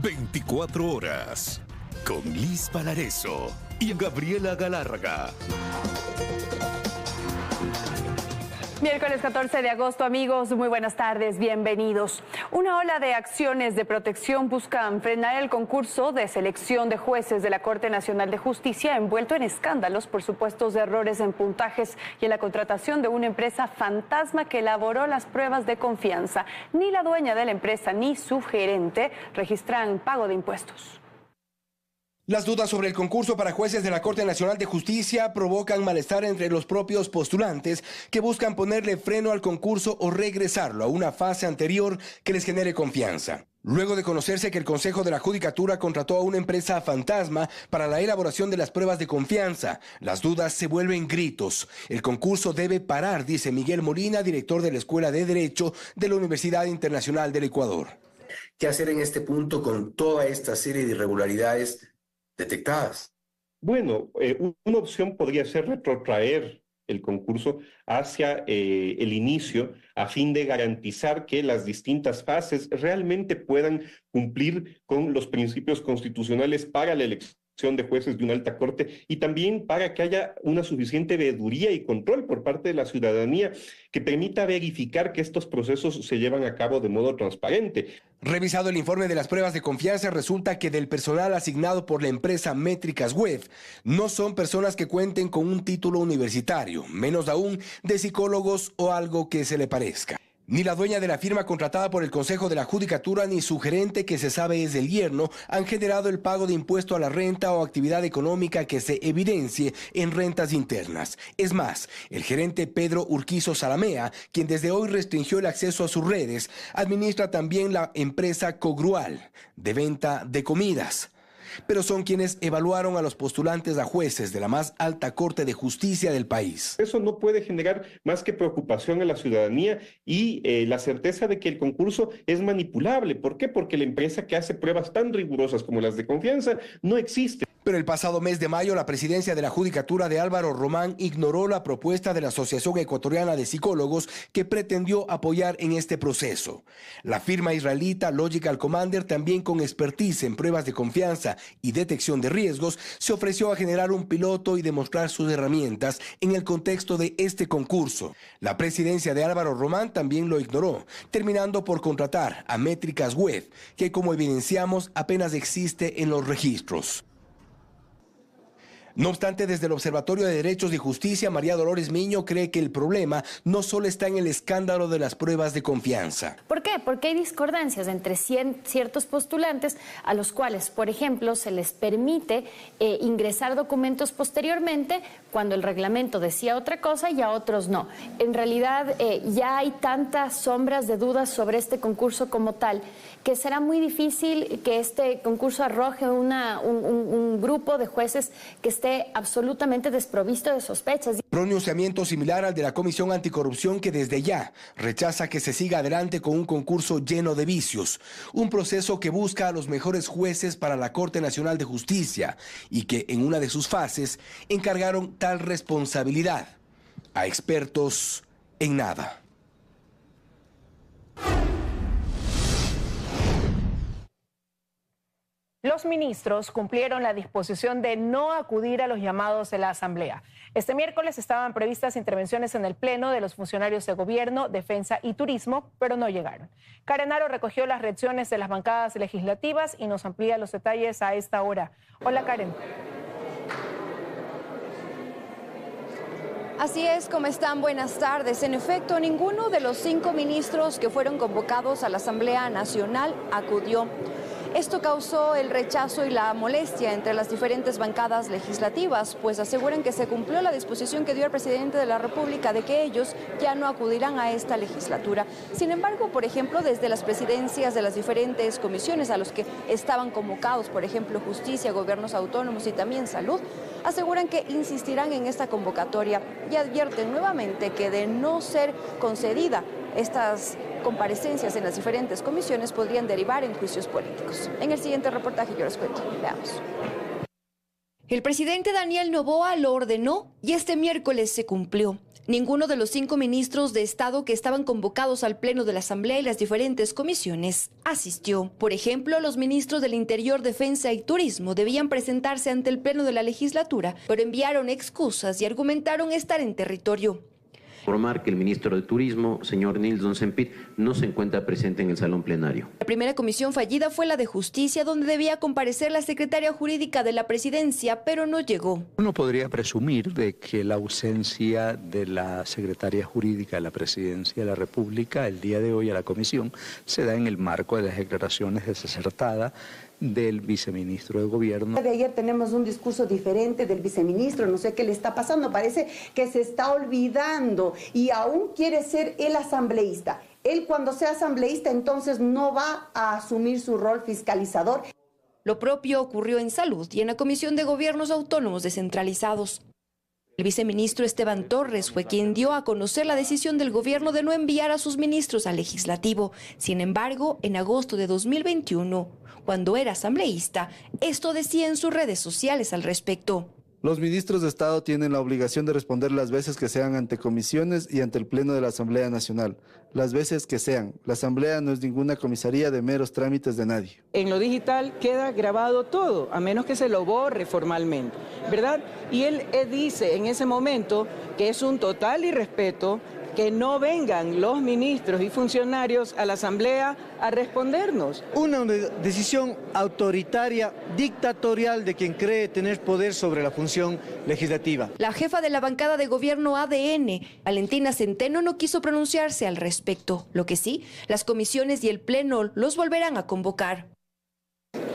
24 horas con Liz Valareso y Gabriela Galárraga. Miércoles 14 de agosto, amigos, muy buenas tardes, bienvenidos. Una ola de acciones de protección buscan frenar el concurso de selección de jueces de la Corte Nacional de Justicia envuelto en escándalos por supuestos errores en puntajes y en la contratación de una empresa fantasma que elaboró las pruebas de confianza. Ni la dueña de la empresa ni su gerente registran pago de impuestos. Las dudas sobre el concurso para jueces de la Corte Nacional de Justicia provocan malestar entre los propios postulantes que buscan ponerle freno al concurso o regresarlo a una fase anterior que les genere confianza. Luego de conocerse que el Consejo de la Judicatura contrató a una empresa fantasma para la elaboración de las pruebas de confianza, las dudas se vuelven gritos. El concurso debe parar, dice Miguel Molina, director de la Escuela de Derecho de la Universidad Internacional del Ecuador. ¿Qué hacer en este punto con toda esta serie de irregularidades detectadas? Bueno, una opción podría ser retrotraer el concurso hacia el inicio a fin de garantizar que las distintas fases realmente puedan cumplir con los principios constitucionales para la elección de jueces de una alta corte y también para que haya una suficiente veeduría y control por parte de la ciudadanía que permita verificar que estos procesos se llevan a cabo de modo transparente. Revisado el informe de las pruebas de confianza, resulta que del personal asignado por la empresa Métricas Web no son personas que cuenten con un título universitario, menos aún de psicólogos o algo que se le parezca. Ni la dueña de la firma contratada por el Consejo de la Judicatura ni su gerente, que se sabe es el yerno, han generado el pago de impuesto a la renta o actividad económica que se evidencie en rentas internas. Es más, el gerente Pedro Urquizo Salamea, quien desde hoy restringió el acceso a sus redes, administra también la empresa Cogrual, de venta de comidas. Pero son quienes evaluaron a los postulantes a jueces de la más alta Corte de Justicia del país. Eso no puede generar más que preocupación a la ciudadanía y la certeza de que el concurso es manipulable. ¿Por qué? Porque la empresa que hace pruebas tan rigurosas como las de confianza no existe. Pero el pasado mes de mayo, la presidencia de la Judicatura de Álvaro Román ignoró la propuesta de la Asociación Ecuatoriana de Psicólogos que pretendió apoyar en este proceso. La firma israelita Logical Commander, también con expertise en pruebas de confianza y detección de riesgos, se ofreció a generar un piloto y demostrar sus herramientas en el contexto de este concurso. La presidencia de Álvaro Román también lo ignoró, terminando por contratar a Métricas Web, que como evidenciamos apenas existe en los registros. No obstante, desde el Observatorio de Derechos y Justicia, María Dolores Miño cree que el problema no solo está en el escándalo de las pruebas de confianza. ¿Por qué? Porque hay discordancias entre ciertos postulantes a los cuales, por ejemplo, se les permite ingresar documentos posteriormente cuando el reglamento decía otra cosa y a otros no. En realidad ya hay tantas sombras de dudas sobre este concurso como tal que será muy difícil que este concurso arroje un grupo de jueces que esté absolutamente desprovisto de sospechas. Pronunciamiento similar al de la Comisión Anticorrupción, que desde ya rechaza que se siga adelante con un concurso lleno de vicios, un proceso que busca a los mejores jueces para la Corte Nacional de Justicia y que en una de sus fases encargaron tal responsabilidad a expertos en nada. Los ministros cumplieron la disposición de no acudir a los llamados de la Asamblea. Este miércoles estaban previstas intervenciones en el Pleno de los funcionarios de Gobierno, Defensa y Turismo, pero no llegaron. Karen Aro recogió las reacciones de las bancadas legislativas y nos amplía los detalles a esta hora. Hola, Karen. Así es, ¿cómo están? Buenas tardes. En efecto, ninguno de los 5 ministros que fueron convocados a la Asamblea Nacional acudió. Esto causó el rechazo y la molestia entre las diferentes bancadas legislativas, pues aseguran que se cumplió la disposición que dio el presidente de la República de que ellos ya no acudirán a esta legislatura. Sin embargo, por ejemplo, desde las presidencias de las diferentes comisiones a los que estaban convocados, por ejemplo, Justicia, Gobiernos Autónomos y también Salud, aseguran que insistirán en esta convocatoria y advierten nuevamente que de no ser concedida estas comparecencias en las diferentes comisiones podrían derivar en juicios políticos. En el siguiente reportaje yo les cuento. Veamos. El presidente Daniel Noboa lo ordenó y este miércoles se cumplió. Ninguno de los 5 ministros de Estado que estaban convocados al Pleno de la Asamblea y las diferentes comisiones asistió. Por ejemplo, los ministros del Interior, Defensa y Turismo debían presentarse ante el Pleno de la legislatura, pero enviaron excusas y argumentaron estar en territorio. Informar que el ministro de Turismo, señor Nils Donsenpit, no se encuentra presente en el salón plenario. La primera comisión fallida fue la de Justicia, donde debía comparecer la secretaria jurídica de la presidencia, pero no llegó. Uno podría presumir de que la ausencia de la secretaria jurídica de la presidencia de la República el día de hoy a la comisión se da en el marco de las declaraciones desacertadas del viceministro de Gobierno. De ayer tenemos un discurso diferente del viceministro, no sé qué le está pasando, parece que se está olvidando y aún quiere ser el asambleísta. Él cuando sea asambleísta entonces no va a asumir su rol fiscalizador. Lo propio ocurrió en Salud y en la Comisión de Gobiernos Autónomos Descentralizados. El viceministro Esteban Torres fue quien dio a conocer la decisión del gobierno de no enviar a sus ministros al legislativo. Sin embargo, en agosto de 2021, cuando era asambleísta, esto decía en sus redes sociales al respecto. Los ministros de Estado tienen la obligación de responder las veces que sean ante comisiones y ante el Pleno de la Asamblea Nacional. Las veces que sean. La Asamblea no es ninguna comisaría de meros trámites de nadie. En lo digital queda grabado todo, a menos que se lo borre formalmente, ¿verdad? Y él dice en ese momento que es un total irrespeto que no vengan los ministros y funcionarios a la Asamblea a respondernos. Una decisión autoritaria, dictatorial de quien cree tener poder sobre la función legislativa. La jefa de la bancada de gobierno ADN, Valentina Centeno, no quiso pronunciarse al respecto. Lo que sí, las comisiones y el Pleno los volverán a convocar.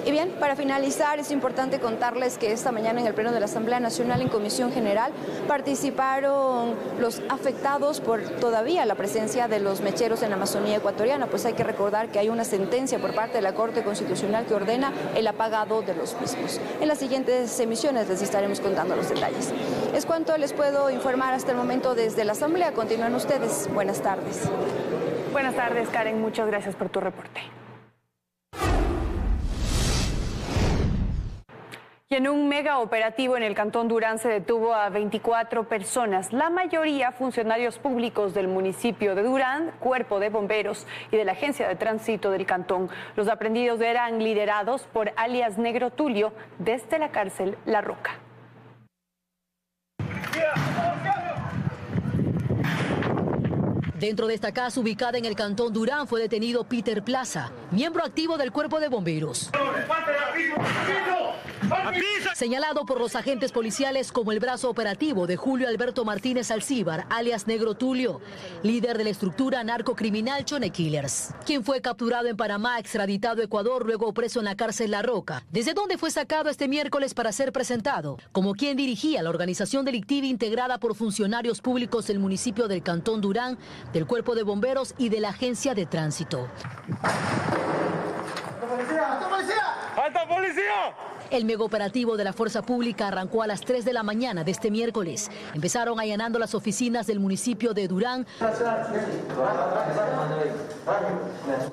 Y bien, para finalizar, es importante contarles que esta mañana en el Pleno de la Asamblea Nacional en Comisión General participaron los afectados por todavía la presencia de los mecheros en la Amazonía ecuatoriana, pues hay que recordar que hay una sentencia por parte de la Corte Constitucional que ordena el apagado de los mismos. En las siguientes emisiones les estaremos contando los detalles. Es cuanto les puedo informar hasta el momento desde la Asamblea. Continúan ustedes. Buenas tardes. Buenas tardes, Karen. Muchas gracias por tu reporte. Y en un mega operativo en el Cantón Durán se detuvo a 24 personas, la mayoría funcionarios públicos del municipio de Durán, Cuerpo de Bomberos y de la Agencia de Tránsito del Cantón. Los aprendidos eran liderados por alias Negro Tulio desde la cárcel La Roca. Dentro de esta casa ubicada en el Cantón Durán fue detenido Peter Plaza, miembro activo del Cuerpo de Bomberos. Señalado por los agentes policiales como el brazo operativo de Julio Alberto Martínez Alcíbar, alias Negro Tulio, líder de la estructura narcocriminal Chone Killers, quien fue capturado en Panamá, extraditado a Ecuador, luego preso en la cárcel La Roca, desde donde fue sacado este miércoles para ser presentado como quien dirigía la organización delictiva integrada por funcionarios públicos del municipio del Cantón Durán, del Cuerpo de Bomberos y de la Agencia de Tránsito. ¡Alta policía! El megaoperativo de la Fuerza Pública arrancó a las 3 de la mañana de este miércoles. Empezaron allanando las oficinas del municipio de Durán,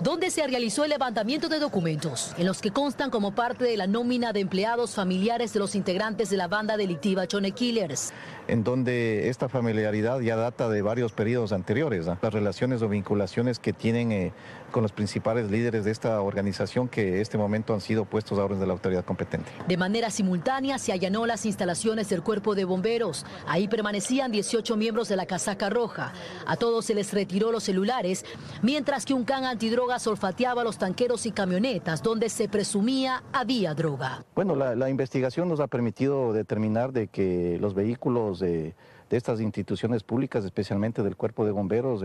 donde se realizó el levantamiento de documentos, en los que constan como parte de la nómina de empleados familiares de los integrantes de la banda delictiva Chone Killers. En donde esta familiaridad ya data de varios periodos anteriores, ¿no? Las relaciones o vinculaciones que tienen con los principales líderes de esta organización que en este momento han sido puestos a orden de la autoridad competente. De manera simultánea se allanó las instalaciones del Cuerpo de Bomberos. Ahí permanecían 18 miembros de la Casaca Roja. A todos se les retiró los celulares, mientras que un can antidrogas olfateaba los tanqueros y camionetas donde se presumía había droga. Bueno, la investigación nos ha permitido determinar de que los vehículos de estas instituciones públicas, especialmente del Cuerpo de Bomberos,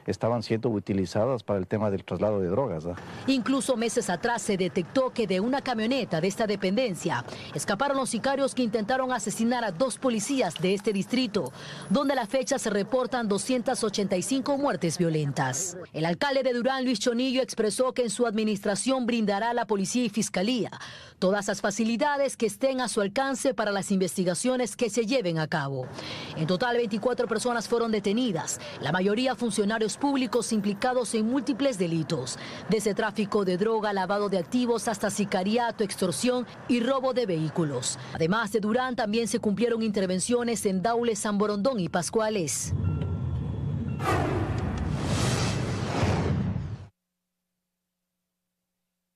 estaban siendo utilizadas para el tema del traslado de drogas, ¿no? Incluso meses atrás se detectó que de una camioneta de esta dependencia escaparon los sicarios que intentaron asesinar a 2 policías de este distrito, donde a la fecha se reportan 285 muertes violentas. El alcalde de Durán, Luis Chonillo, expresó que en su administración brindará a la policía y fiscalía todas las facilidades que estén a su alcance para las investigaciones que se lleven a cabo. En total, 24 personas fueron detenidas, la mayoría funcionarios públicos implicados en múltiples delitos, desde tráfico de droga, lavado de activos hasta sicariato, extorsión y robo de vehículos. Además de Durán, también se cumplieron intervenciones en Daule, San Borondón y Pascuales.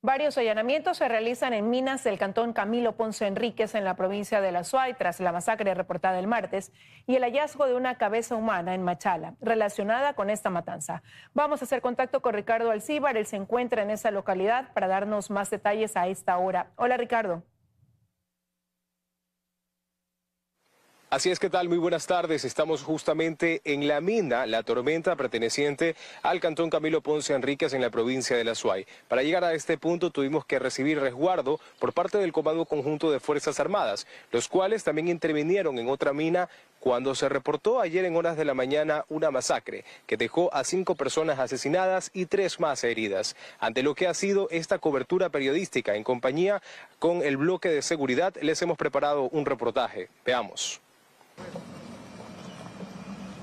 Varios allanamientos se realizan en minas del cantón Camilo Ponce Enríquez en la provincia de La Suay tras la masacre reportada el martes y el hallazgo de una cabeza humana en Machala relacionada con esta matanza. Vamos a hacer contacto con Ricardo Alcíbar, él se encuentra en esa localidad para darnos más detalles a esta hora. Hola, Ricardo. Así es, ¿qué tal? Muy buenas tardes. Estamos justamente en la mina La Tormenta, perteneciente al cantón Camilo Ponce Enríquez en la provincia de La Suay. Para llegar a este punto tuvimos que recibir resguardo por parte del Comando Conjunto de Fuerzas Armadas, los cuales también intervinieron en otra mina cuando se reportó ayer en horas de la mañana una masacre que dejó a 5 personas asesinadas y 3 más heridas. Ante lo que ha sido esta cobertura periodística en compañía con el bloque de seguridad, les hemos preparado un reportaje. Veamos.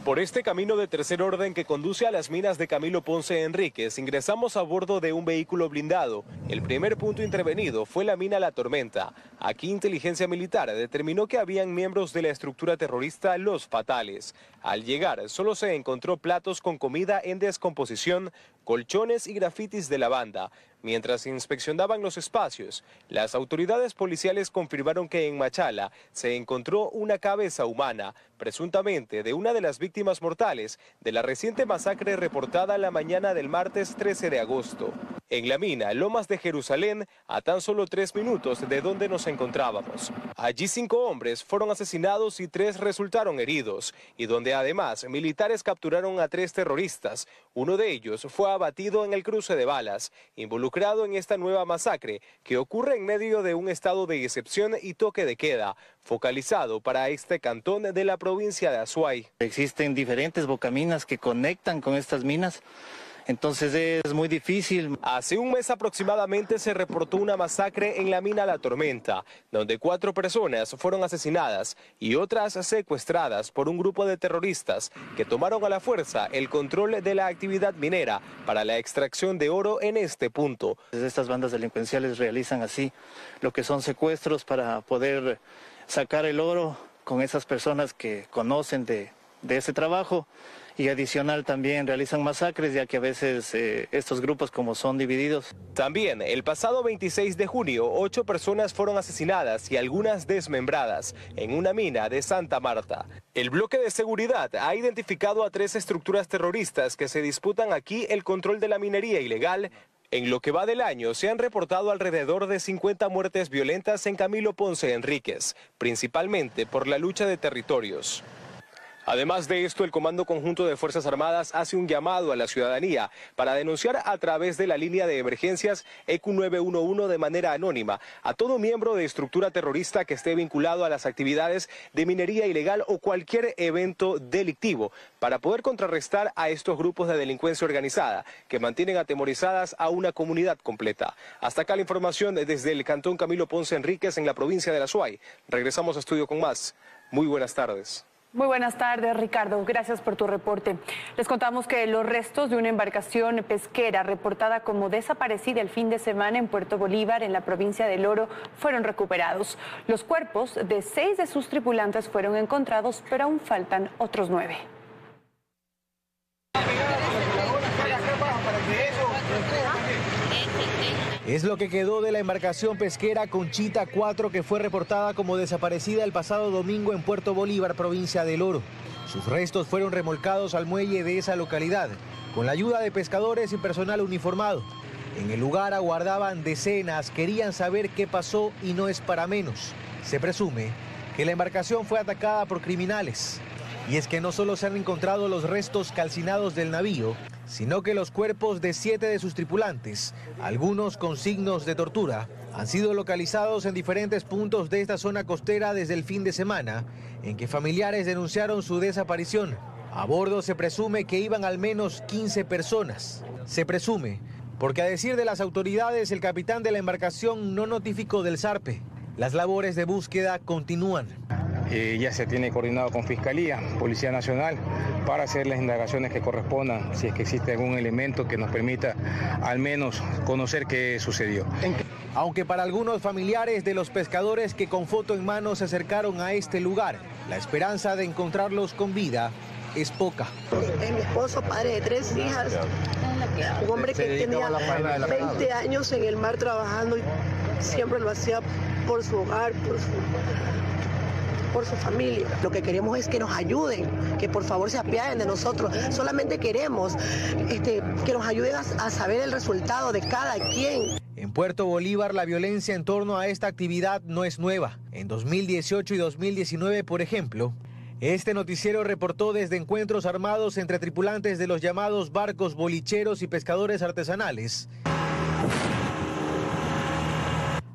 Por este camino de tercer orden que conduce a las minas de Camilo Ponce Enríquez, ingresamos a bordo de un vehículo blindado. El primer punto intervenido fue la mina La Tormenta. Aquí inteligencia militar determinó que habían miembros de la estructura terrorista Los Fatales. Al llegar solo se encontró platos con comida en descomposición, colchones y grafitis de la banda. Mientras inspeccionaban los espacios, las autoridades policiales confirmaron que en Machala se encontró una cabeza humana, presuntamente de una de las víctimas mortales de la reciente masacre reportada la mañana del martes 13 de agosto. En la mina Lomas de Jerusalén, a tan solo 3 minutos de donde nos encontrábamos. Allí 5 hombres fueron asesinados y 3 resultaron heridos, y donde además militares capturaron a 3 terroristas. Uno de ellos fue abatido en el cruce de balas, involucrado en esta nueva masacre que ocurre en medio de un estado de excepción y toque de queda, focalizado para este cantón de la provincia de Azuay. Existen diferentes bocaminas que conectan con estas minas. Entonces es muy difícil. Hace un mes aproximadamente se reportó una masacre en la mina La Tormenta, donde 4 personas fueron asesinadas y otras secuestradas por un grupo de terroristas que tomaron a la fuerza el control de la actividad minera para la extracción de oro en este punto. Estas bandas delincuenciales realizan así lo que son secuestros para poder sacar el oro con esas personas que conocen de ese trabajo. Y adicional también realizan masacres, ya que a veces estos grupos como son divididos. También el pasado 26 de junio, 8 personas fueron asesinadas y algunas desmembradas en una mina de Santa Marta. El bloque de seguridad ha identificado a 3 estructuras terroristas que se disputan aquí el control de la minería ilegal. En lo que va del año se han reportado alrededor de 50 muertes violentas en Camilo Ponce Enríquez, principalmente por la lucha de territorios. Además de esto, el Comando Conjunto de Fuerzas Armadas hace un llamado a la ciudadanía para denunciar a través de la línea de emergencias EQ 911 de manera anónima a todo miembro de estructura terrorista que esté vinculado a las actividades de minería ilegal o cualquier evento delictivo, para poder contrarrestar a estos grupos de delincuencia organizada que mantienen atemorizadas a una comunidad completa. Hasta acá la información desde el cantón Camilo Ponce Enríquez en la provincia de La Suay. Regresamos a estudio con más. Muy buenas tardes. Muy buenas tardes, Ricardo. Gracias por tu reporte. Les contamos que los restos de una embarcación pesquera reportada como desaparecida el fin de semana en Puerto Bolívar, en la provincia del Oro, fueron recuperados. Los cuerpos de 6 de sus tripulantes fueron encontrados, pero aún faltan otros 9. Es lo que quedó de la embarcación pesquera Conchita 4 que fue reportada como desaparecida el pasado domingo en Puerto Bolívar, provincia del Oro. Sus restos fueron remolcados al muelle de esa localidad, con la ayuda de pescadores y personal uniformado. En el lugar aguardaban decenas, querían saber qué pasó y no es para menos. Se presume que la embarcación fue atacada por criminales. Y es que no solo se han encontrado los restos calcinados del navío, sino que los cuerpos de 7 de sus tripulantes, algunos con signos de tortura, han sido localizados en diferentes puntos de esta zona costera desde el fin de semana, en que familiares denunciaron su desaparición. A bordo se presume que iban al menos 15 personas. Se presume, porque a decir de las autoridades, el capitán de la embarcación no notificó del zarpe. Las labores de búsqueda continúan. ya se tiene coordinado con Fiscalía, Policía Nacional, para hacer las indagaciones que correspondan, si es que existe algún elemento que nos permita al menos conocer qué sucedió. Aunque para algunos familiares de los pescadores que con foto en mano se acercaron a este lugar, la esperanza de encontrarlos con vida es poca. Mi esposo, padre de 3 hijas, un hombre que tenía 20 años en el mar trabajando y siempre lo hacía por su hogar, por su familia. Lo que queremos es que nos ayuden, que por favor se apiaden de nosotros. Solamente queremos que nos ayuden a saber el resultado de cada quien. En Puerto Bolívar, la violencia en torno a esta actividad no es nueva. En 2018 y 2019, por ejemplo, este noticiero reportó desde encuentros armados entre tripulantes de los llamados barcos bolicheros y pescadores artesanales,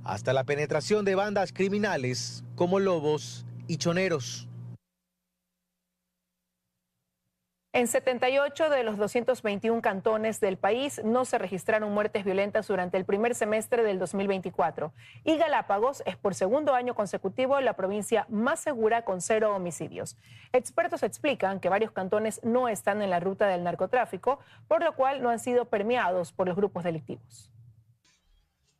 hasta la penetración de bandas criminales como lobos y choneros. En 78 de los 221 cantones del país no se registraron muertes violentas durante el primer semestre del 2024. Y Galápagos es por segundo año consecutivo la provincia más segura con 0 homicidios. Expertos explican que varios cantones no están en la ruta del narcotráfico, por lo cual no han sido permeados por los grupos delictivos.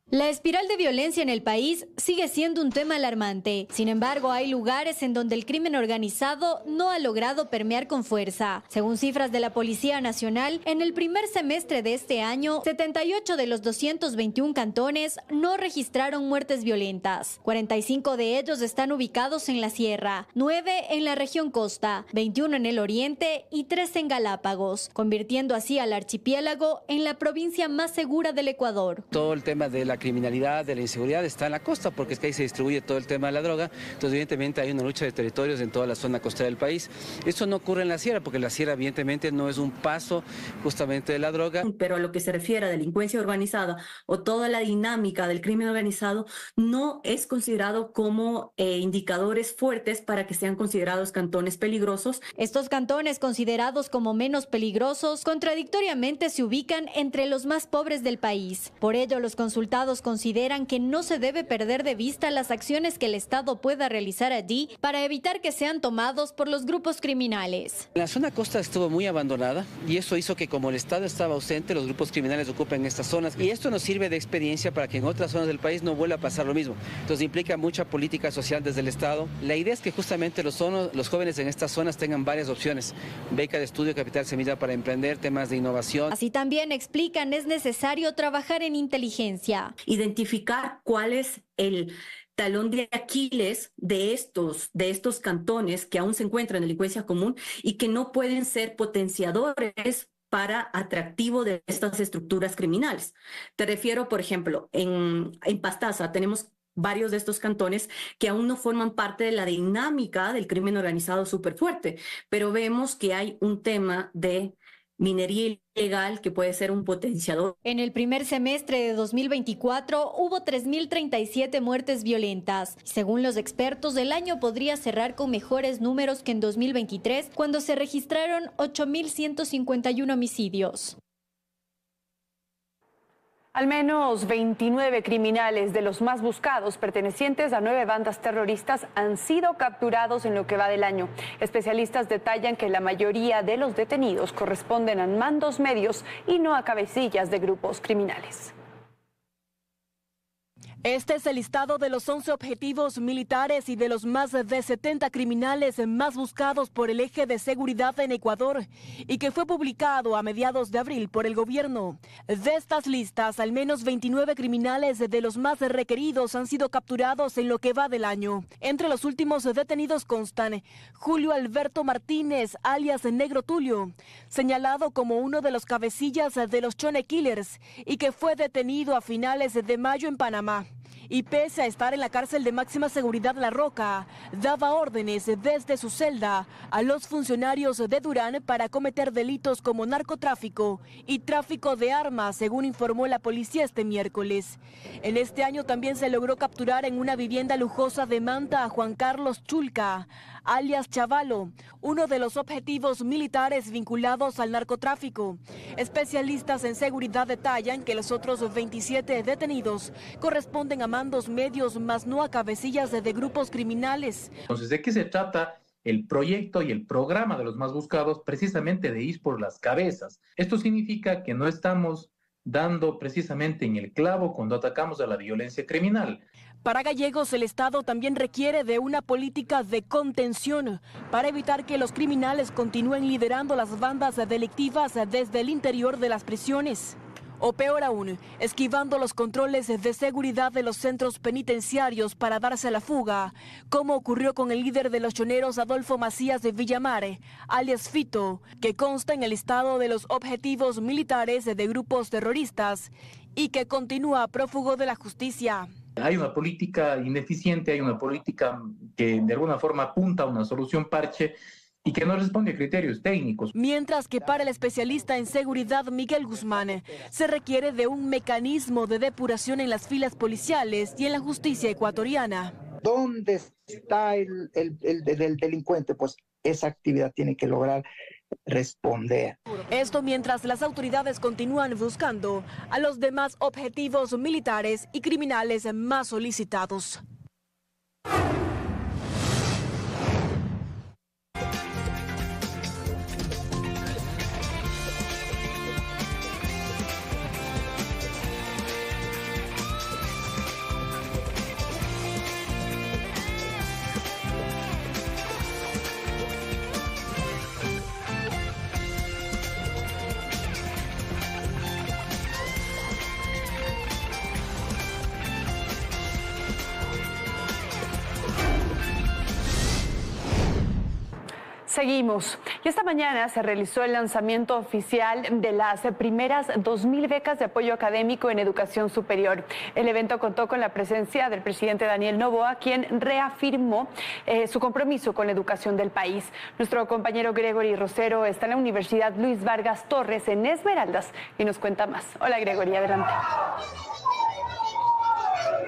La espiral de violencia en el país sigue siendo un tema alarmante. Sin embargo, hay lugares en donde el crimen organizado no ha logrado permear con fuerza. Según cifras de la Policía Nacional, en el primer semestre de este año, 78 de los 221 cantones no registraron muertes violentas. 45 de ellos están ubicados en la sierra, 9 en la región costa, 21 en el oriente y 3 en Galápagos, convirtiendo así al archipiélago en la provincia más segura del Ecuador. Todo el tema de la criminalidad, de la inseguridad está en la costa, porque es que ahí se distribuye todo el tema de la droga. Entonces, evidentemente, hay una lucha de territorios en toda la zona costera del país. Esto no ocurre en la sierra, porque la sierra, evidentemente, no es un paso justamente de la droga. Pero a lo que se refiere a delincuencia organizada o toda la dinámica del crimen organizado, no es considerado como indicadores fuertes para que sean considerados cantones peligrosos. Estos cantones considerados como menos peligrosos, contradictoriamente se ubican entre los más pobres del país. Por ello, los consultados consideran que no se debe perder de vista las acciones que el Estado pueda realizar allí para evitar que sean tomados por los grupos criminales. La zona costa estuvo muy abandonada y eso hizo que, como el Estado estaba ausente, los grupos criminales ocupen estas zonas, y esto nos sirve de experiencia para que en otras zonas del país no vuelva a pasar lo mismo. Entonces implica mucha política social desde el Estado. La idea es que justamente los jóvenes en estas zonas tengan varias opciones: beca de estudio, capital semilla para emprender, temas de innovación. Así también explican, es necesario trabajar en inteligencia. Identificar cuál es el talón de Aquiles de estos cantones que aún se encuentran en delincuencia común y que no pueden ser potenciadores para atractivo de estas estructuras criminales. Te refiero, por ejemplo, en Pastaza tenemos varios de estos cantones que aún no forman parte de la dinámica del crimen organizado súper fuerte, pero vemos que hay un tema de minería ilegal que puede ser un potenciador. En el primer semestre de 2024 hubo 3.037 muertes violentas. Según los expertos, el año podría cerrar con mejores números que en 2023, cuando se registraron 8.151 homicidios. Al menos 29 criminales de los más buscados, pertenecientes a 9 bandas terroristas, han sido capturados en lo que va del año. Especialistas detallan que la mayoría de los detenidos corresponden a mandos medios y no a cabecillas de grupos criminales. Este es el listado de los 11 objetivos militares y de los más de 70 criminales más buscados por el eje de seguridad en Ecuador y que fue publicado a mediados de abril por el gobierno. De estas listas, al menos 29 criminales de los más requeridos han sido capturados en lo que va del año. Entre los últimos detenidos constan Julio Alberto Martínez, alias Negro Tulio, señalado como uno de los cabecillas de los Chone Killers y que fue detenido a finales de mayo en Panamá. Y pese a estar en la cárcel de máxima seguridad La Roca, daba órdenes desde su celda a los funcionarios de Durán para cometer delitos como narcotráfico y tráfico de armas, según informó la policía este miércoles. En este año también se logró capturar en una vivienda lujosa de Manta a Juan Carlos Chulca, alias Chavalo, uno de los objetivos militares vinculados al narcotráfico. Especialistas en seguridad detallan que los otros 27 detenidos corresponden a mandos medios, más no a cabecillas de grupos criminales. Entonces, ¿de qué se trata el proyecto y el programa de los más buscados? Precisamente de ir por las cabezas. Esto significa que no estamos dando precisamente en el clavo cuando atacamos a la violencia criminal. Para Gallegos, el Estado también requiere de una política de contención para evitar que los criminales continúen liderando las bandas delictivas desde el interior de las prisiones. O peor aún, esquivando los controles de seguridad de los centros penitenciarios para darse a la fuga, como ocurrió con el líder de los choneros Adolfo Macías de Villamar, alias Fito, que consta en el listado de los objetivos militares de grupos terroristas y que continúa prófugo de la justicia. Hay una política ineficiente, hay una política que de alguna forma apunta a una solución parche y que no responde a criterios técnicos. Mientras que para el especialista en seguridad Miguel Guzmán, se requiere de un mecanismo de depuración en las filas policiales y en la justicia ecuatoriana. ¿Dónde está el delincuente? Pues esa actividad tiene que lograr responder. Esto mientras las autoridades continúan buscando a los demás objetivos militares y criminales más solicitados. Seguimos. Y esta mañana se realizó el lanzamiento oficial de las primeras 2.000 becas de apoyo académico en educación superior. El evento contó con la presencia del presidente Daniel Noboa, quien reafirmó su compromiso con la educación del país. Nuestro compañero Gregory Rosero está en la Universidad Luis Vargas Torres en Esmeraldas y nos cuenta más. Hola Gregory, adelante.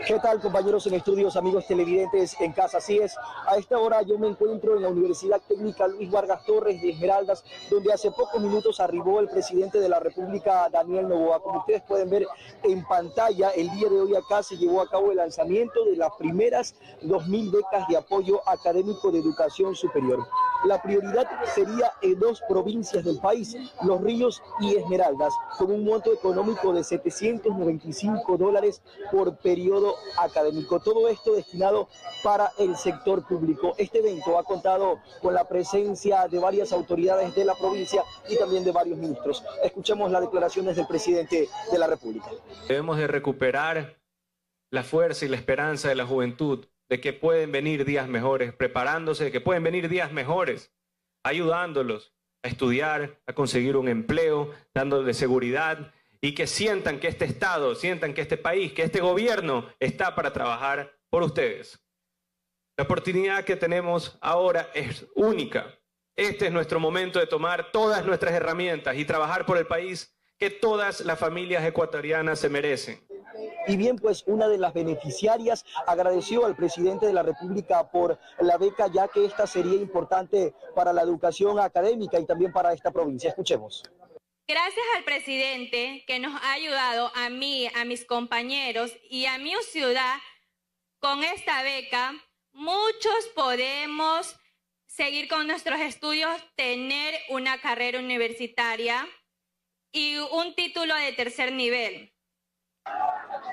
¿Qué tal, compañeros en estudios, amigos televidentes en casa? Así es, a esta hora yo me encuentro en la Universidad Técnica Luis Vargas Torres de Esmeraldas, donde hace pocos minutos arribó el presidente de la República, Daniel Noboa. Como ustedes pueden ver en pantalla, el día de hoy acá se llevó a cabo el lanzamiento de las primeras 2.000 becas de apoyo académico de educación superior. La prioridad sería en 2 provincias del país, Los Ríos y Esmeraldas, con un monto económico de $795 por periodo académico. Todo esto destinado para el sector público. Este evento ha contado con la presencia de varias autoridades de la provincia y también de varios ministros. Escuchemos las declaraciones del presidente de la República. Debemos de recuperar la fuerza y la esperanza de la juventud, de que pueden venir días mejores, preparándose, de que pueden venir días mejores, ayudándolos a estudiar, a conseguir un empleo, dándoles seguridad, y que sientan que este Estado, sientan que este país, que este gobierno está para trabajar por ustedes. La oportunidad que tenemos ahora es única. Este es nuestro momento de tomar todas nuestras herramientas y trabajar por el país que todas las familias ecuatorianas se merecen. Y bien, pues una de las beneficiarias agradeció al presidente de la República por la beca, ya que esta sería importante para la educación académica y también para esta provincia. Escuchemos. Gracias al presidente que nos ha ayudado a mí, a mis compañeros y a mi ciudad con esta beca, muchos podemos seguir con nuestros estudios, tener una carrera universitaria y un título de 3er nivel.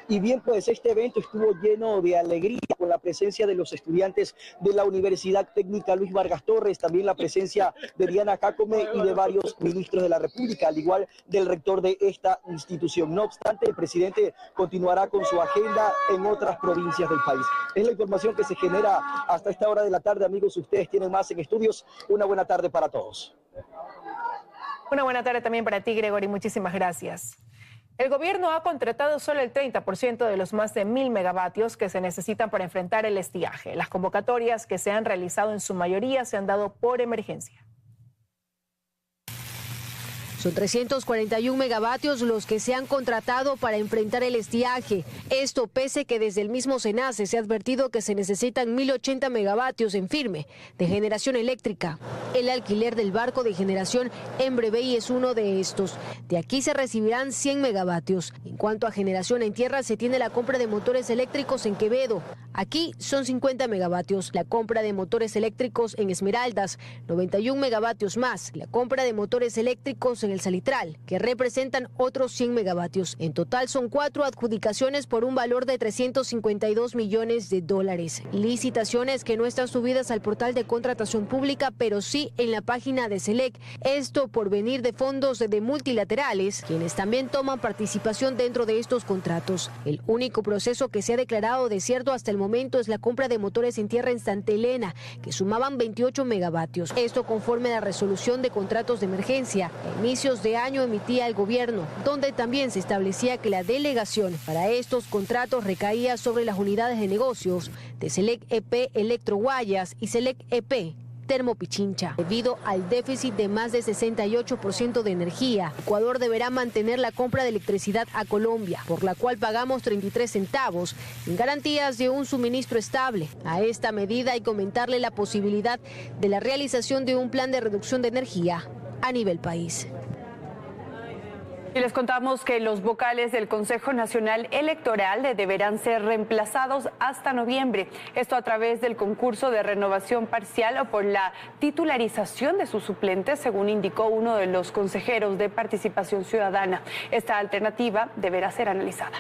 Y bien, pues este evento estuvo lleno de alegría con la presencia de los estudiantes de la Universidad Técnica Luis Vargas Torres, también la presencia de Diana Jacome y de varios ministros de la República, al igual del rector de esta institución. No obstante, el presidente continuará con su agenda en otras provincias del país. Es la información que se genera hasta esta hora de la tarde, amigos. Ustedes tienen más en estudios. Una buena tarde para todos. Una buena tarde también para ti, Gregory. Muchísimas gracias. El gobierno ha contratado solo el 30% de los más de 1.000 megavatios que se necesitan para enfrentar el estiaje. Las convocatorias que se han realizado en su mayoría se han dado por emergencia. Son 341 megavatios los que se han contratado para enfrentar el estiaje. Esto pese que desde el mismo SENACE se ha advertido que se necesitan 1080 megavatios en firme de generación eléctrica. El alquiler del barco de generación en Brevey es uno de estos. De aquí se recibirán 100 megavatios. En cuanto a generación en tierra, se tiene la compra de motores eléctricos en Quevedo. Aquí son 50 megavatios. La compra de motores eléctricos en Esmeraldas, 91 megavatios más. La compra de motores eléctricos en el Salitral, que representan otros 100 megavatios. En total son 4 adjudicaciones por un valor de 352 millones de dólares. Licitaciones que no están subidas al portal de contratación pública, pero sí en la página de SELEC. Esto por venir de fondos de multilaterales, quienes también toman participación dentro de estos contratos. El único proceso que se ha declarado desierto hasta el momento es la compra de motores en tierra en Santa Elena, que sumaban 28 megavatios. Esto conforme a la resolución de contratos de emergencia a inicios de año emitía el gobierno, donde también se establecía que la delegación para estos contratos recaía sobre las unidades de negocios de SELEC EP Electro Guayas y SELEC EP Termopichincha. Debido al déficit de más de 68% de energía, Ecuador deberá mantener la compra de electricidad a Colombia, por la cual pagamos 33 centavos en garantías de un suministro estable. A esta medida hay que aumentarle la posibilidad de la realización de un plan de reducción de energía a nivel país. Y les contamos que los vocales del Consejo Nacional Electoral deberán ser reemplazados hasta noviembre. Esto a través del concurso de renovación parcial o por la titularización de sus suplentes, según indicó uno de los consejeros de Participación Ciudadana. Esta alternativa deberá ser analizada.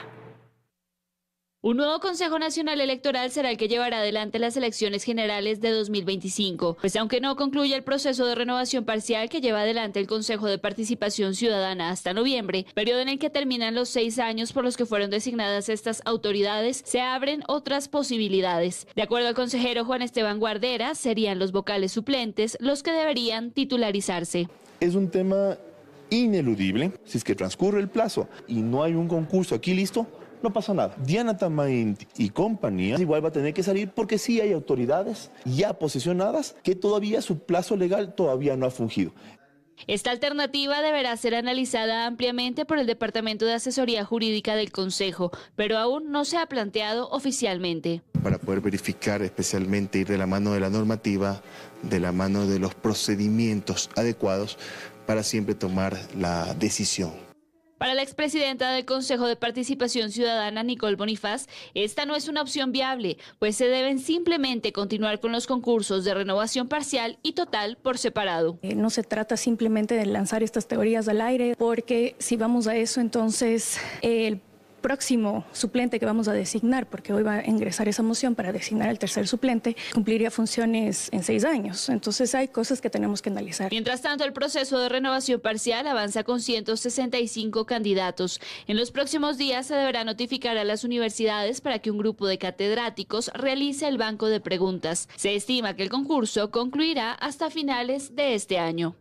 Un nuevo Consejo Nacional Electoral será el que llevará adelante las elecciones generales de 2025, pues aunque no concluya el proceso de renovación parcial que lleva adelante el Consejo de Participación Ciudadana hasta noviembre, periodo en el que terminan los 6 años por los que fueron designadas estas autoridades, se abren otras posibilidades. De acuerdo al consejero Juan Esteban Guardera, serían los vocales suplentes los que deberían titularizarse. Es un tema ineludible. Si es que transcurre el plazo y no hay un concurso aquí listo, no pasa nada. Diana Tamain y compañía igual va a tener que salir porque sí hay autoridades ya posesionadas que todavía su plazo legal todavía no ha fungido. Esta alternativa deberá ser analizada ampliamente por el Departamento de Asesoría Jurídica del Consejo, pero aún no se ha planteado oficialmente. Para poder verificar, especialmente ir de la mano de la normativa, de la mano de los procedimientos adecuados para siempre tomar la decisión. Para la expresidenta del Consejo de Participación Ciudadana, Nicole Bonifaz, esta no es una opción viable, pues se deben simplemente continuar con los concursos de renovación parcial y total por separado. No se trata simplemente de lanzar estas teorías al aire, porque si vamos a eso, entonces el próximo suplente que vamos a designar, porque hoy va a ingresar esa moción para designar al tercer suplente, cumpliría funciones en 6 años. Entonces hay cosas que tenemos que analizar. Mientras tanto, el proceso de renovación parcial avanza con 165 candidatos. En los próximos días se deberá notificar a las universidades para que un grupo de catedráticos realice el banco de preguntas. Se estima que el concurso concluirá hasta finales de este año.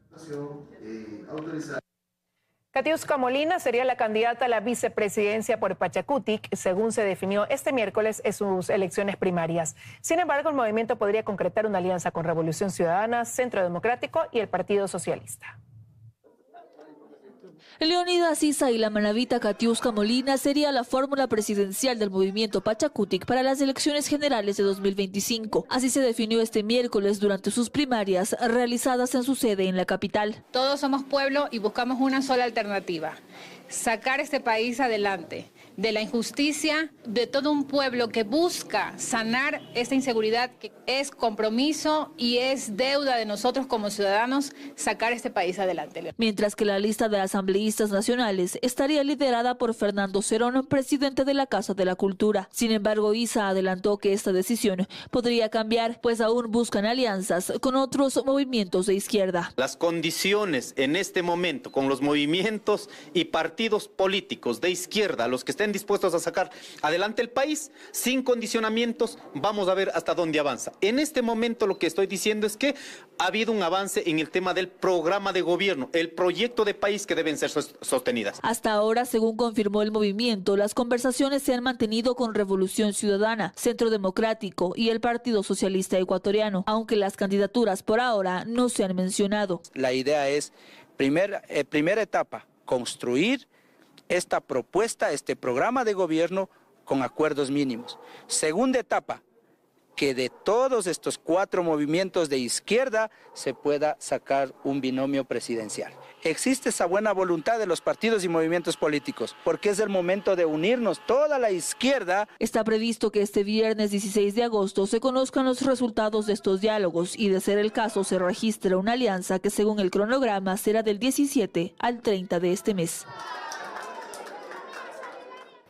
Katiuska Molina sería la candidata a la vicepresidencia por Pachacutic, según se definió este miércoles en sus elecciones primarias. Sin embargo, el movimiento podría concretar una alianza con Revolución Ciudadana, Centro Democrático y el Partido Socialista. Leonidas Issa y la manabita Katiuska Molina sería la fórmula presidencial del movimiento Pachacutic para las elecciones generales de 2025. Así se definió este miércoles durante sus primarias realizadas en su sede en la capital. Todos somos pueblo y buscamos una sola alternativa: sacar este país adelante de la injusticia, de todo un pueblo que busca sanar esta inseguridad, que es compromiso y es deuda de nosotros como ciudadanos sacar este país adelante. Mientras que la lista de asambleístas nacionales estaría liderada por Fernando Cerón, presidente de la Casa de la Cultura. Sin embargo, Issa adelantó que esta decisión podría cambiar, pues aún buscan alianzas con otros movimientos de izquierda. Las condiciones en este momento con los movimientos y partidos políticos de izquierda, los que estén dispuestos a sacar adelante el país sin condicionamientos, vamos a ver hasta dónde avanza. En este momento lo que estoy diciendo es que ha habido un avance en el tema del programa de gobierno, el proyecto de país que deben ser sostenidas. Hasta ahora, según confirmó el movimiento, las conversaciones se han mantenido con Revolución Ciudadana, Centro Democrático y el Partido Socialista Ecuatoriano, aunque las candidaturas por ahora no se han mencionado. La idea es Primera etapa, construir esta propuesta, este programa de gobierno con acuerdos mínimos. Segunda etapa, que de todos estos 4 movimientos de izquierda se pueda sacar un binomio presidencial. Existe esa buena voluntad de los partidos y movimientos políticos, porque es el momento de unirnos toda la izquierda. Está previsto que este viernes 16 de agosto se conozcan los resultados de estos diálogos y, de ser el caso, se registre una alianza que, según el cronograma, será del 17 al 30 de este mes.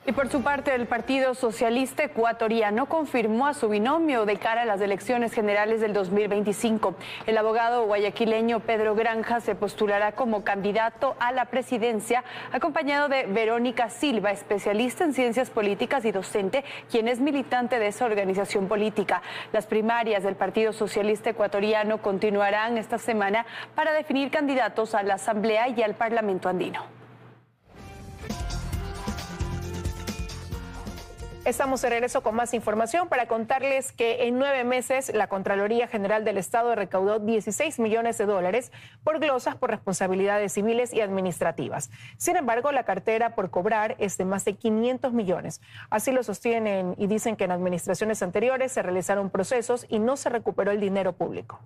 Y por su parte, el Partido Socialista Ecuatoriano confirmó a su binomio de cara a las elecciones generales del 2025. El abogado guayaquileño Pedro Granja se postulará como candidato a la presidencia, acompañado de Verónica Silva, especialista en ciencias políticas y docente, quien es militante de esa organización política. Las primarias del Partido Socialista Ecuatoriano continuarán esta semana para definir candidatos a la Asamblea y al Parlamento andino. Estamos de regreso con más información para contarles que en 9 meses la Contraloría General del Estado recaudó $16 millones por glosas por responsabilidades civiles y administrativas. Sin embargo, la cartera por cobrar es de más de 500 millones. Así lo sostienen y dicen que en administraciones anteriores se realizaron procesos y no se recuperó el dinero público.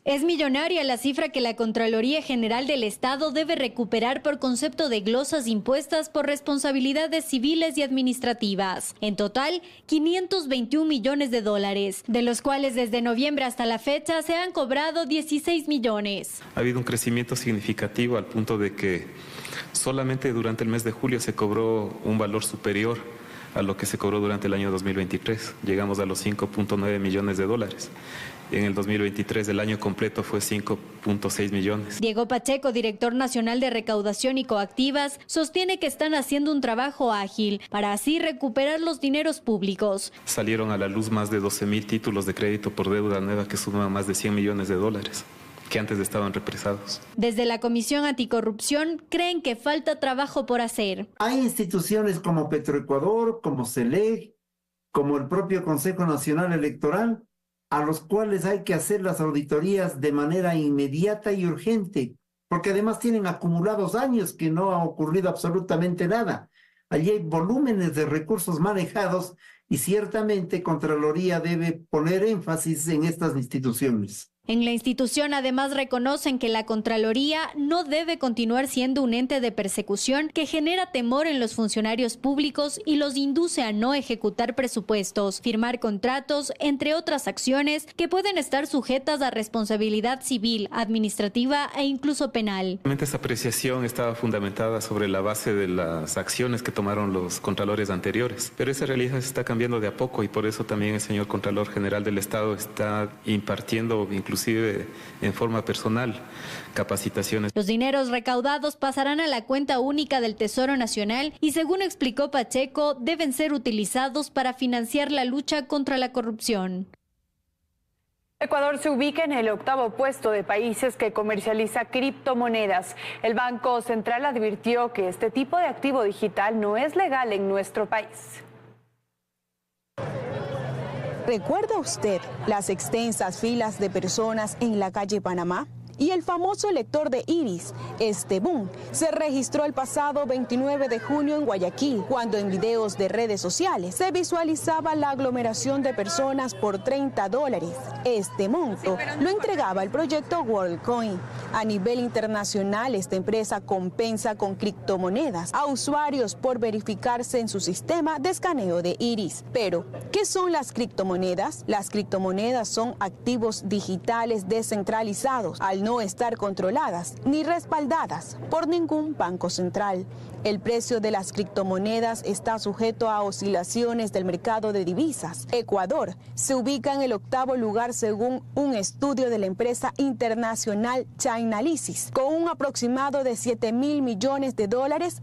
Es millonaria la cifra que la Contraloría General del Estado debe recuperar por concepto de glosas impuestas por responsabilidades civiles y administrativas. En total, $521 millones, de los cuales desde noviembre hasta la fecha se han cobrado 16 millones. Ha habido un crecimiento significativo al punto de que solamente durante el mes de julio se cobró un valor superior a lo que se cobró durante el año 2023. Llegamos a los $5.9 millones. En el 2023 el año completo fue 5.6 millones. Diego Pacheco, director nacional de recaudación y coactivas, sostiene que están haciendo un trabajo ágil para así recuperar los dineros públicos. Salieron a la luz más de 12.000 títulos de crédito por deuda nueva que suman más de $100 millones que antes estaban represados. Desde la Comisión Anticorrupción creen que falta trabajo por hacer. Hay instituciones como Petroecuador, como CELEC, como el propio Consejo Nacional Electoral, a los cuales hay que hacer las auditorías de manera inmediata y urgente, porque además tienen acumulados años que no ha ocurrido absolutamente nada. Allí hay volúmenes de recursos manejados y ciertamente Contraloría debe poner énfasis en estas instituciones. En la institución además reconocen que la Contraloría no debe continuar siendo un ente de persecución que genera temor en los funcionarios públicos y los induce a no ejecutar presupuestos, firmar contratos, entre otras acciones que pueden estar sujetas a responsabilidad civil, administrativa e incluso penal. Esta apreciación estaba fundamentada sobre la base de las acciones que tomaron los contralores anteriores, pero esa realidad se está cambiando de a poco y por eso también el señor Contralor General del Estado está impartiendo inclusive en forma personal capacitaciones. Los dineros recaudados pasarán a la cuenta única del Tesoro Nacional y, según explicó Pacheco, deben ser utilizados para financiar la lucha contra la corrupción. Ecuador se ubica en el 8º puesto de países que comercializa criptomonedas. El Banco Central advirtió que este tipo de activo digital no es legal en nuestro país. ¿Recuerda usted las extensas filas de personas en la calle Panamá? Y el famoso lector de iris, este boom, se registró el pasado 29 de junio en Guayaquil, cuando en videos de redes sociales se visualizaba la aglomeración de personas por $30. Este monto lo entregaba el proyecto WorldCoin. A nivel internacional, esta empresa compensa con criptomonedas a usuarios por verificarse en su sistema de escaneo de iris. Pero, ¿qué son las criptomonedas? Las criptomonedas son activos digitales descentralizados, al no estar controladas ni respaldadas por ningún banco central. El precio de las criptomonedas está sujeto a oscilaciones del mercado de divisas. Ecuador se ubica en el 8º lugar según un estudio de la empresa internacional Chainalysis, con un aproximado de $7.000 millones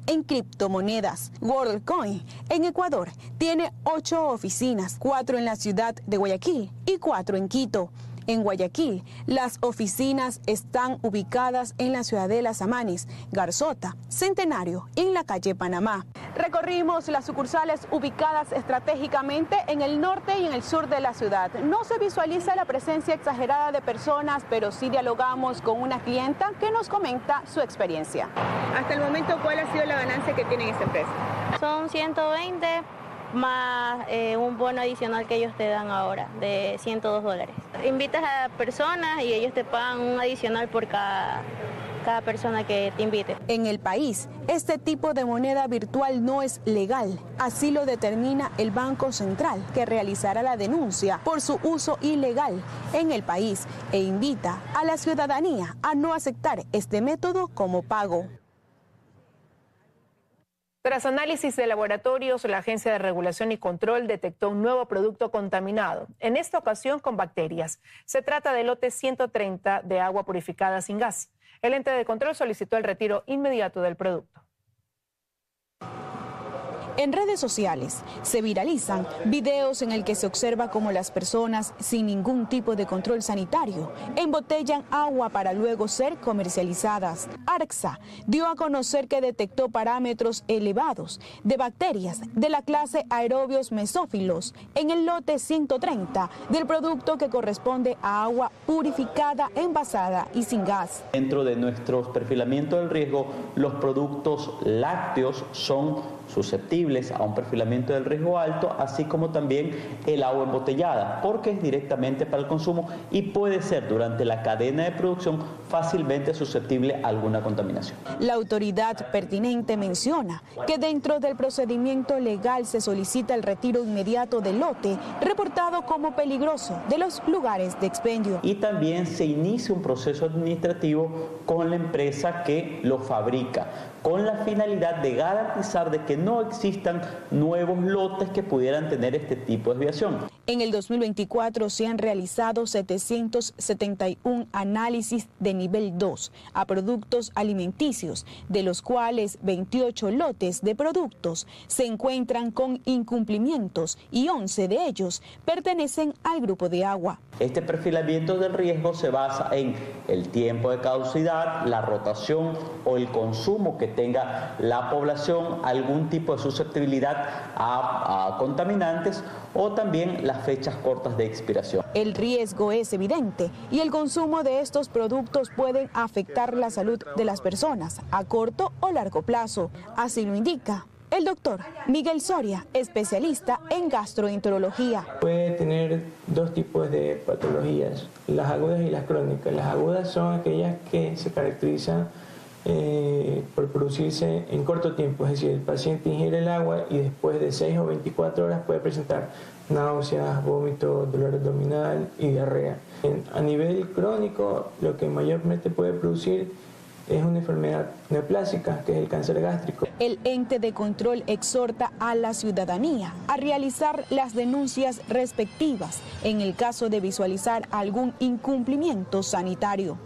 en criptomonedas. WorldCoin en Ecuador tiene 8 oficinas, 4 en la ciudad de Guayaquil y 4 en Quito. En Guayaquil, las oficinas están ubicadas en la Ciudadela Samanes, Garzota, Centenario y en la calle Panamá. Recorrimos las sucursales ubicadas estratégicamente en el norte y en el sur de la ciudad. No se visualiza la presencia exagerada de personas, pero sí dialogamos con una clienta que nos comenta su experiencia. Hasta el momento, ¿cuál ha sido la ganancia que tiene esta empresa? Son 120 más un bono adicional que ellos te dan ahora de $102. Invitas a personas y ellos te pagan un adicional por cada persona que te invite. En el país, este tipo de moneda virtual no es legal. Así lo determina el Banco Central, que realizará la denuncia por su uso ilegal en el país e invita a la ciudadanía a no aceptar este método como pago. Tras análisis de laboratorios, la Agencia de Regulación y Control detectó un nuevo producto contaminado, en esta ocasión con bacterias. Se trata del lote 130 de agua purificada sin gas. El ente de control solicitó el retiro inmediato del producto. En redes sociales se viralizan videos en el que se observa cómo las personas sin ningún tipo de control sanitario embotellan agua para luego ser comercializadas. ARCSA dio a conocer que detectó parámetros elevados de bacterias de la clase aerobios mesófilos en el lote 130 del producto que corresponde a agua purificada, envasada y sin gas. Dentro de nuestros perfilamientos del riesgo, los productos lácteos son susceptibles a un perfilamiento del riesgo alto, así como también el agua embotellada, porque es directamente para el consumo y puede ser durante la cadena de producción fácilmente susceptible a alguna contaminación. La autoridad pertinente menciona que dentro del procedimiento legal se solicita el retiro inmediato del lote reportado como peligroso de los lugares de expendio. Y también se inicia un proceso administrativo con la empresa que lo fabrica, con la finalidad de garantizar de que no existan nuevos lotes que pudieran tener este tipo de desviación. En el 2024 se han realizado 771 análisis de nivel 2 a productos alimenticios, de los cuales 28 lotes de productos se encuentran con incumplimientos y 11 de ellos pertenecen al grupo de agua. Este perfilamiento del riesgo se basa en el tiempo de caducidad, la rotación o el consumo que tenga la población, algún tipo de susceptibilidad a contaminantes o también las fechas cortas de expiración. El riesgo es evidente y el consumo de estos productos pueden afectar la salud de las personas a corto o largo plazo. Así lo indica el doctor Miguel Soria, especialista en gastroenterología. Puede tener dos tipos de patologías, las agudas y las crónicas. Las agudas son aquellas que se caracterizan por producirse en corto tiempo, es decir, el paciente ingiere el agua y después de 6 o 24 horas puede presentar náuseas, vómitos, dolor abdominal y diarrea. A nivel crónico, lo que mayormente puede producir es una enfermedad neoplásica, que es el cáncer gástrico. El ente de control exhorta a la ciudadanía a realizar las denuncias respectivas en el caso de visualizar algún incumplimiento sanitario.